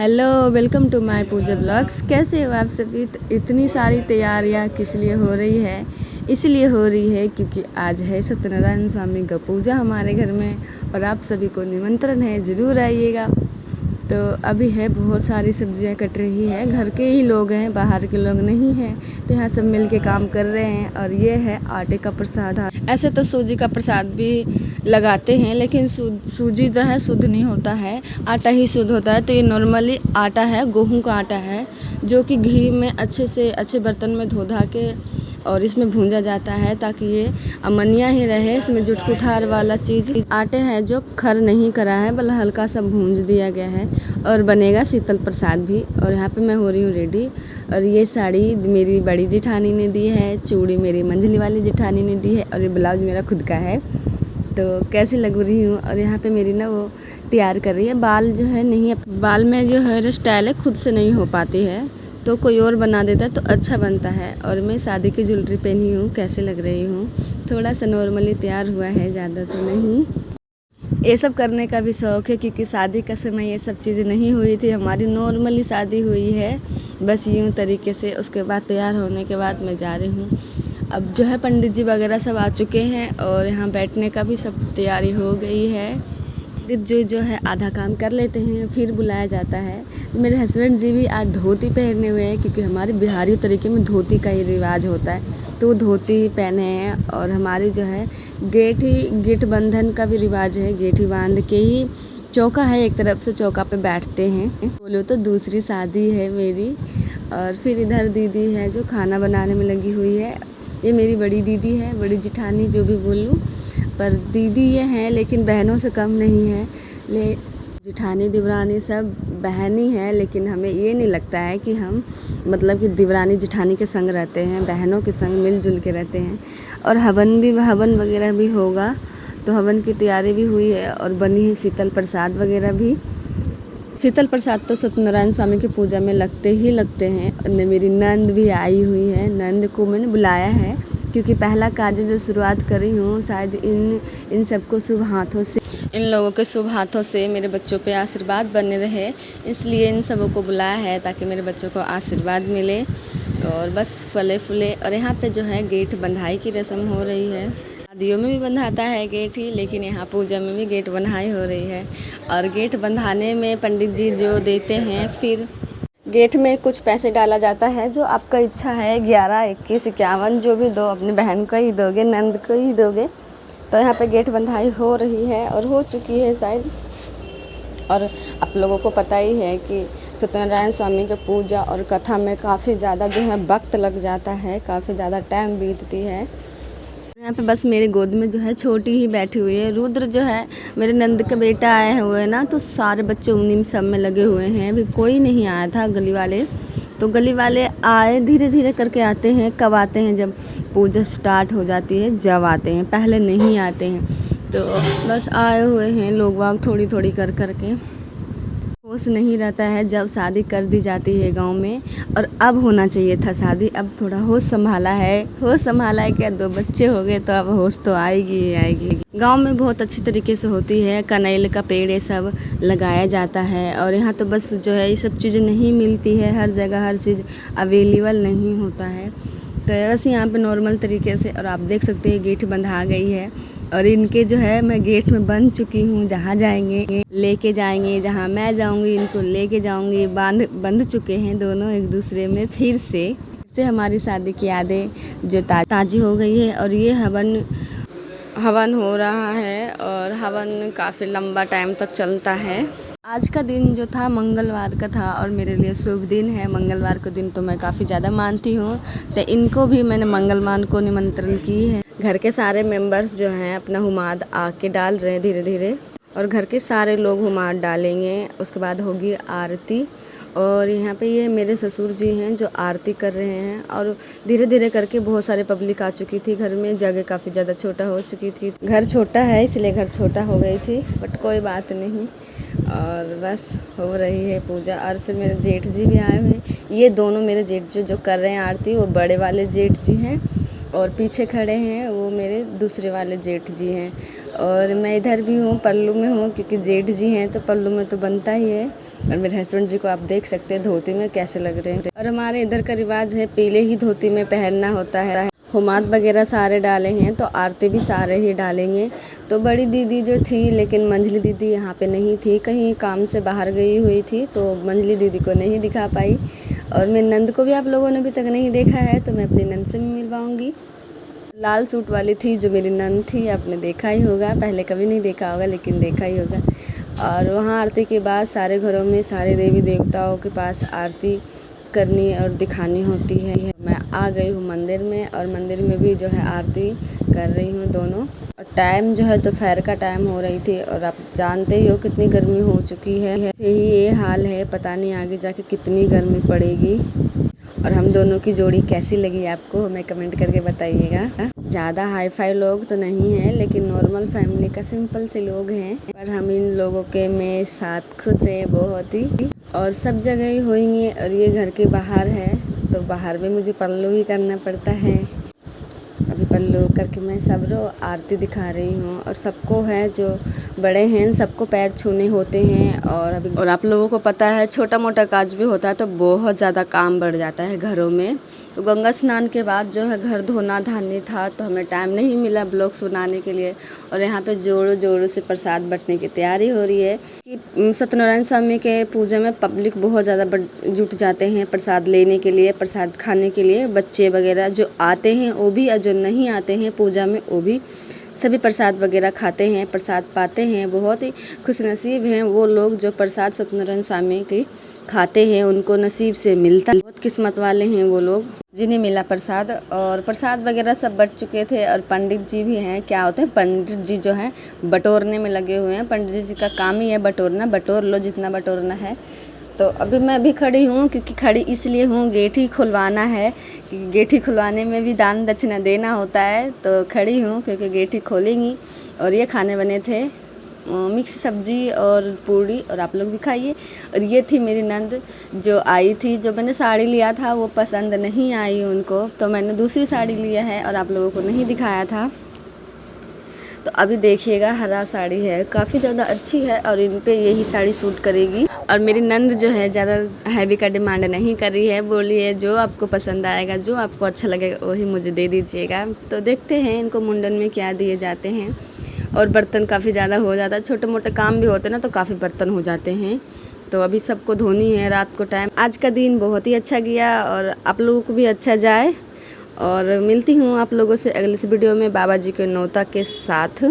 Hello, welcome to my Pooja blogs. कैसे हो आप सभी। तो इतनी सारी तैयारियां किस लिए हो रही है? इसलिए हो रही है क्योंकि आज है सत्यनारायण स्वामी का पूजा हमारे घर में और आप सभी को निमंत्रण है, ज़रूर आइएगा। तो अभी है बहुत सारी सब्जियां कट रही है, घर के ही लोग हैं, बाहर के लोग नहीं हैं। तो यहाँ सब मिल के काम कर रहे हैं। और ये है आटे का प्रसाद। ऐसे तो सूजी का प्रसाद भी लगाते हैं, लेकिन सूजी जो है शुद्ध नहीं होता है, आटा ही शुद्ध होता है। तो ये नॉर्मली आटा है, गेहूं का आटा है, जो कि घी में अच्छे से अच्छे बर्तन में धो धा के और इसमें भूंजा जाता है ताकि ये अमनिया ही रहे। इसमें जो कुठार वाला चीज़ आटे है जो खर नहीं करा है, बल्कि हल्का सा भूंज दिया गया है और बनेगा शीतल प्रसाद भी। और यहाँ पे मैं हो रही हूँ रेडी। और ये साड़ी मेरी बड़ी जेठानी ने दी है, चूड़ी मेरी मंझली वाली जेठानी ने दी है और ये ब्लाउज मेरा खुद का है। तो कैसी लग रही हूँ। और यहाँ पे मेरी ना वो तैयार कर रही है। बाल जो है नहीं, बाल में जो हेयर स्टाइल है खुद से नहीं हो पाती है, तो कोई और बना देता है तो अच्छा बनता है। और मैं शादी की ज्वेलरी पहनी हूँ, कैसे लग रही हूँ। थोड़ा सा नॉर्मली तैयार हुआ है, ज़्यादा तो नहीं। ये सब करने का भी शौक़ है क्योंकि शादी का समय ये सब चीज़ें नहीं हुई थी, हमारी नॉर्मली शादी हुई है बस यूँ तरीके से। उसके बाद तैयार होने के बाद मैं जा रही हूँ। अब जो है पंडित जी वगैरह सब आ चुके हैं और यहाँ बैठने का भी सब तैयारी हो गई है। पंडित जो है आधा काम कर लेते हैं, फिर बुलाया जाता है। तो मेरे हस्बैंड जी भी आज धोती पहने हुए हैं क्योंकि हमारे बिहारी तरीके में धोती का ही रिवाज होता है, तो वो धोती पहने हैं। और हमारी जो है गेट बंधन का भी रिवाज है, गेठी बांध के ही चौका है, एक तरफ से चौका पे बैठते हैं। बोलो तो दूसरी शादी है मेरी। और फिर इधर दीदी है जो खाना बनाने में लगी हुई है। ये मेरी बड़ी दीदी है, बड़ी जिठानी जो भी बोलूँ, पर दीदी ये हैं लेकिन बहनों से कम नहीं है। जिठानी दिवरानी सब बहनी है, लेकिन हमें ये नहीं लगता है कि हम मतलब कि दिवरानी जिठानी के संग रहते हैं, बहनों के संग मिलजुल के रहते हैं। और हवन वगैरह भी होगा, तो हवन की तैयारी भी हुई है और बनी है शीतल प्रसाद वगैरह भी। शीतल प्रसाद तो सत्यनारायण स्वामी की पूजा में लगते ही लगते हैं। और मेरी नंद भी आई हुई है, नंद को मैंने बुलाया है क्योंकि पहला कार्य जो शुरुआत करी हूँ, शायद इन सबको शुभ हाथों से, इन लोगों के शुभ हाथों से मेरे बच्चों पे आशीर्वाद बने रहे, इसलिए इन सबों को बुलाया है ताकि मेरे बच्चों को आशीर्वाद मिले। और बस फले फूले। और यहाँ पे जो है गेट बंधाई की रस्म हो रही है। शादियों में भी बंधाता है गेट ही, लेकिन यहाँ पूजा में भी गेट बंधाई हो रही है। और गेट बंधाने में पंडित जी जो देते हैं, फिर गेट में कुछ पैसे डाला जाता है, जो आपका इच्छा है, 11, 21, 51 जो भी दो, अपनी बहन को ही दोगे, नंद को ही दोगे। तो यहाँ पे गेट बंधाई हो रही है और हो चुकी है शायद। और आप लोगों को पता ही है कि सत्यनारायण स्वामी की पूजा और कथा में काफ़ी ज़्यादा जो है वक्त लग जाता है, काफ़ी ज़्यादा टाइम बीतती है। यहाँ पे बस मेरे गोद में जो है छोटी ही बैठी हुई है। रुद्र जो है मेरे नंद का बेटा आए हुए हैं ना, तो सारे बच्चे उन्हीं में सब में लगे हुए हैं। अभी कोई नहीं आया था गली वाले, तो गली वाले आए, धीरे धीरे करके आते हैं। कब आते हैं? जब पूजा स्टार्ट हो जाती है जब आते हैं, पहले नहीं आते हैं। तो बस आए हुए हैं लोग वाग थोड़ी थोड़ी कर करके। होश नहीं रहता है जब शादी कर दी जाती है गांव में। और अब होना चाहिए था शादी, अब थोड़ा होश संभाला है। होश संभाला है क्या, 2 बच्चे हो गए तो अब होश तो आएगी ही आएगी। गांव में बहुत अच्छी तरीके से होती है, कनैल का पेड़ ये सब लगाया जाता है। और यहाँ तो बस जो है ये सब चीज़ें नहीं मिलती है, हर जगह हर चीज़ अवेलेबल नहीं होता है। तो बस यहाँ पे नॉर्मल तरीके से। और आप देख सकते हैं गेट बंधा गई है और इनके जो है मैं गेट में बंध चुकी हूँ। जहाँ जाएंगे लेके जाएंगे, जहाँ मैं जाऊँगी इनको लेके जाऊँगी। बंध चुके हैं दोनों एक दूसरे में। फिर से हमारी शादी की यादें जो ताज़ी हो गई है। और ये हवन हो रहा है और हवन काफ़ी लंबा टाइम तक चलता है। आज का दिन जो था मंगलवार का था और मेरे लिए शुभ दिन है। मंगलवार को दिन तो मैं काफ़ी ज़्यादा मानती हूँ, तो इनको भी मैंने मंगलवार को निमंत्रण की है। घर के सारे मेंबर्स जो हैं अपना हुमाद आके डाल रहे हैं धीरे धीरे, और घर के सारे लोग हुमाद डालेंगे। उसके बाद होगी आरती। और यहाँ पे ये मेरे ससुर जी हैं जो आरती कर रहे हैं। और धीरे धीरे करके बहुत सारे पब्लिक आ चुकी थी घर में, जगह काफ़ी ज़्यादा छोटा हो चुकी थी। घर छोटा है इसलिए घर छोटा हो गई थी, बट कोई बात नहीं। और बस हो रही है पूजा। और फिर मेरे जेठ जी भी आए हुए हैं। ये दोनों मेरे जेठ जो कर रहे हैं आरती, वो बड़े वाले जेठ जी हैं। और पीछे खड़े हैं वो मेरे दूसरे वाले जेठ जी हैं। और मैं इधर भी हूँ, पल्लू में हूँ, क्योंकि जेठ जी हैं तो पल्लू में तो बनता ही है। और मेरे हस्बैंड जी को आप देख सकते हैं धोती में कैसे लग रहे हैं। और हमारे इधर का रिवाज है पीले ही धोती में पहनना होता है। हुमाद वगैरह सारे डाले हैं तो आरती भी सारे ही डालेंगे। तो बड़ी दीदी जो थी, लेकिन मंझली दीदी यहाँ पे नहीं थी, कहीं काम से बाहर गई हुई थी, तो मंझली दीदी को नहीं दिखा पाई। और मेरी नंद को भी आप लोगों ने अभी तक नहीं देखा है, तो मैं अपनी नंद से भी मिलवाऊँगी। लाल सूट वाली थी जो मेरी नंद थी, आपने देखा ही होगा, पहले कभी नहीं देखा होगा लेकिन देखा ही होगा। और वहाँ आरती के बाद सारे घरों में सारे देवी देवताओं के पास आरती करनी और दिखानी होती है। मैं आ गई हूँ मंदिर में, और मंदिर में भी जो है आरती कर रही हूँ दोनों। और टाइम जो है दोपहर का टाइम हो रही थी, और आप जानते ही हो कितनी गर्मी हो चुकी है। यही ये हाल है, पता नहीं आगे जाके कितनी गर्मी पड़ेगी। और हम दोनों की जोड़ी कैसी लगी आपको हमें कमेंट करके बताइएगा। ज़्यादा हाई फाई लोग तो नहीं हैं, लेकिन नॉर्मल फैमिली का सिंपल से लोग हैं, पर हम इन लोगों के में साथ खुश है बहुत ही। और सब जगह ही होंगे, और ये घर के बाहर है तो बाहर में मुझे पल्लू ही करना पड़ता है। अभी पल्लू करके मैं सबरो आरती दिखा रही हूँ। और सबको है जो बड़े हैं सबको पैर छूने होते हैं। और आप लोगों को पता है छोटा मोटा काज भी होता है तो बहुत ज़्यादा काम बढ़ जाता है घरों में। तो गंगा स्नान के बाद जो है घर धोना धानी था, तो हमें टाइम नहीं मिला ब्लॉग सुनाने के लिए। और यहाँ पे जोरों जोरों से प्रसाद बंटने की तैयारी हो रही है कि सत्यनारायण स्वामी के पूजा में पब्लिक बहुत ज़्यादा जुट जाते हैं प्रसाद लेने के लिए, प्रसाद खाने के लिए। बच्चे वगैरह जो आते हैं वो भी, और जो नहीं आते हैं पूजा में वो भी, सभी प्रसाद वगैरह खाते हैं, प्रसाद पाते हैं। बहुत ही खुशनसीब हैं वो लोग जो प्रसाद सत्यनारायण स्वामी के खाते हैं, उनको नसीब से मिलता है। बहुत किस्मत वाले हैं वो लोग जिन्हें मिला प्रसाद। और प्रसाद वगैरह सब बट चुके थे। और पंडित जी भी हैं, क्या होते हैं पंडित जी जो हैं बटोरने में लगे हुए हैं। पंडित जी का काम ही है बटोरना, बटोर लो जितना बटोरना है। तो अभी मैं भी खड़ी हूँ, क्योंकि खड़ी इसलिए हूँ, गेठी खुलवाना है, क्योंकि गेठी खुलवाने में भी दान दक्षिणा देना होता है। तो खड़ी हूँ क्योंकि गेठी खोलेंगी। और ये खाने बने थे मिक्स सब्जी और पूड़ी, और आप लोग भी खाइए। और ये थी मेरी नंद जो आई थी, जो मैंने साड़ी लिया था वो पसंद नहीं आई उनको, तो मैंने दूसरी साड़ी लिया है और आप लोगों को नहीं दिखाया था। तो अभी देखिएगा, हरा साड़ी है, काफ़ी ज़्यादा अच्छी है, और इन पे यही साड़ी सूट करेगी। और मेरी नंद जो है ज़्यादा हैवी का डिमांड नहीं कर रही है, बोली है जो आपको पसंद आएगा, जो आपको अच्छा लगेगा वही मुझे दे दीजिएगा। तो देखते हैं इनको मुंडन में क्या दिए जाते हैं। और बर्तन काफ़ी ज़्यादा हो जाता है, छोटे मोटे काम भी होते हैं ना तो काफ़ी बर्तन हो जाते हैं। तो अभी सबको धोनी है रात को टाइम। आज का दिन बहुत ही अच्छा गया, और आप लोगों को भी अच्छा जाए। और मिलती हूँ आप लोगों से अगले वीडियो में बाबा जी के नौता के साथ।